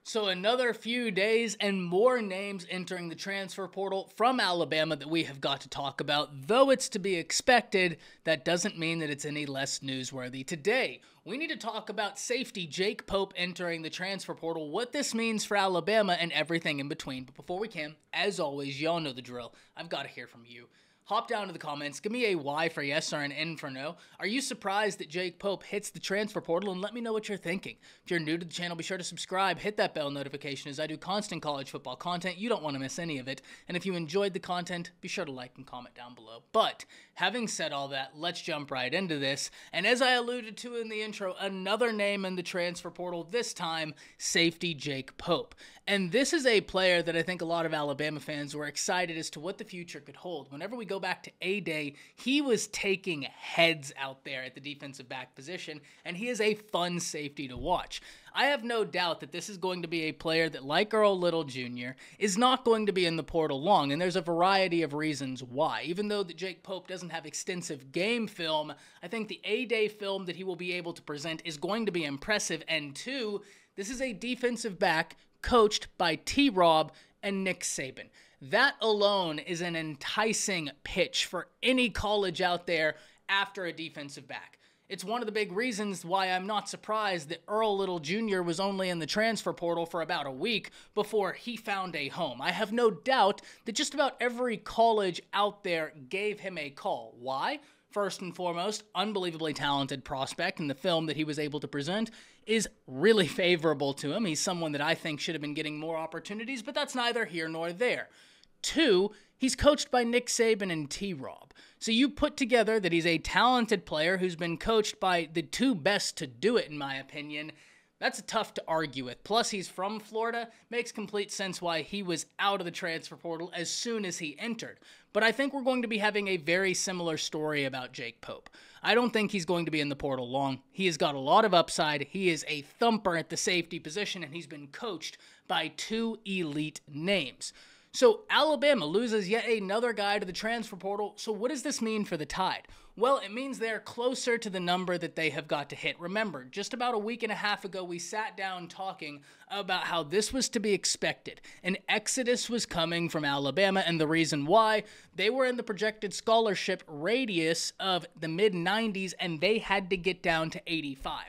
So another few days and more names entering the transfer portal from Alabama that we have got to talk about. Though it's to be expected, that doesn't mean that it's any less newsworthy. Today, we need to talk about safety Jake Pope entering the transfer portal, what this means for Alabama, and everything in between. But before we can, as always, y'all know the drill. I've got to hear from you. Hop down to the comments, give me a Y for yes or an N for no. Are you surprised that Jake Pope hits the transfer portal? And let me know what you're thinking. If you're new to the channel, be sure to subscribe, hit that bell notification as I do constant college football content. You don't want to miss any of it. And if you enjoyed the content, be sure to like and comment down below. But having said all that, let's jump right into this. And as I alluded to in the intro, another name in the transfer portal, this time safety Jake Pope. And this is a player that I think a lot of Alabama fans were excited as to what the future could hold. Whenever we go back to A-Day, he was taking heads out there at the defensive back position, and he is a fun safety to watch. I have no doubt that this is going to be a player that, like Earl Little Jr., is not going to be in the portal long, and there's a variety of reasons why. Even though that Jake Pope doesn't have extensive game film, I think the A-Day film that he will be able to present is going to be impressive, and two, this is a defensive back coached by T-Rob and Nick Saban. That alone is an enticing pitch for any college out there after a defensive back. It's one of the big reasons why I'm not surprised that Earl Little Jr. was only in the transfer portal for about a week before he found a home. I have no doubt that just about every college out there gave him a call. Why? First and foremost, unbelievably talented prospect, and the film that he was able to present is really favorable to him. He's someone that I think should have been getting more opportunities, but that's neither here nor there. Two, he's coached by Nick Saban and T-Rob. So you put together that he's a talented player who's been coached by the two best to do it, in my opinion. That's tough to argue with. Plus, he's from Florida. Makes complete sense why he was out of the transfer portal as soon as he entered. But I think we're going to be having a very similar story about Jake Pope. I don't think he's going to be in the portal long. He has got a lot of upside. He is a thumper at the safety position, and he's been coached by two elite names. So Alabama loses yet another guy to the transfer portal. So what does this mean for the Tide? Well, it means they're closer to the number that they have got to hit. Remember, just about a week and a half ago, we sat down talking about how this was to be expected. An exodus was coming from Alabama, and the reason why, they were in the projected scholarship radius of the mid-90s, and they had to get down to 85.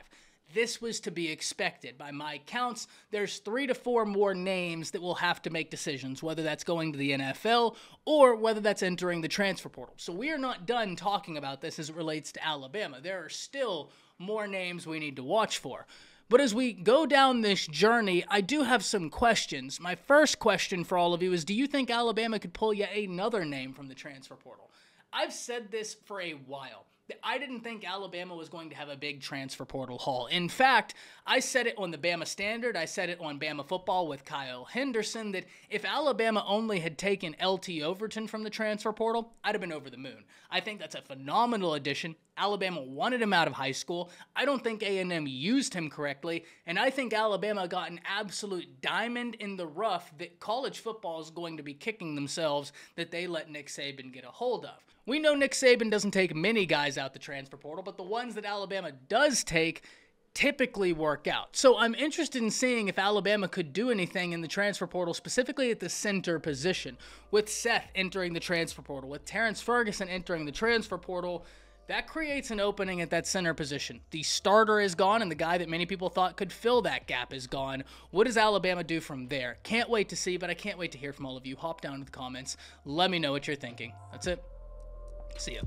This was to be expected. By my counts, there's 3 to 4 more names that will have to make decisions, whether that's going to the NFL or whether that's entering the transfer portal. So we are not done talking about this as it relates to Alabama. There are still more names we need to watch for. But as we go down this journey, I do have some questions. My first question for all of you is, do you think Alabama could pull yet another name from the transfer portal? I've said this for a while. I didn't think Alabama was going to have a big transfer portal haul. In fact, I said it on the Bama Standard, I said it on Bama Football with Kyle Henderson, that if Alabama only had taken LT Overton from the transfer portal, I'd have been over the moon. I think that's a phenomenal addition. Alabama wanted him out of high school. I don't think A&M used him correctly, and I think Alabama got an absolute diamond in the rough that college football is going to be kicking themselves that they let Nick Saban get a hold of. We know Nick Saban doesn't take many guys out the transfer portal, but the ones that Alabama does take typically work out. So I'm interested in seeing if Alabama could do anything in the transfer portal, specifically at the center position. With Seth entering the transfer portal, with Terrence Ferguson entering the transfer portal, that creates an opening at that center position. The starter is gone, and the guy that many people thought could fill that gap is gone. What does Alabama do from there? Can't wait to see, but I can't wait to hear from all of you. Hop down to the comments. Let me know what you're thinking. That's it. See ya.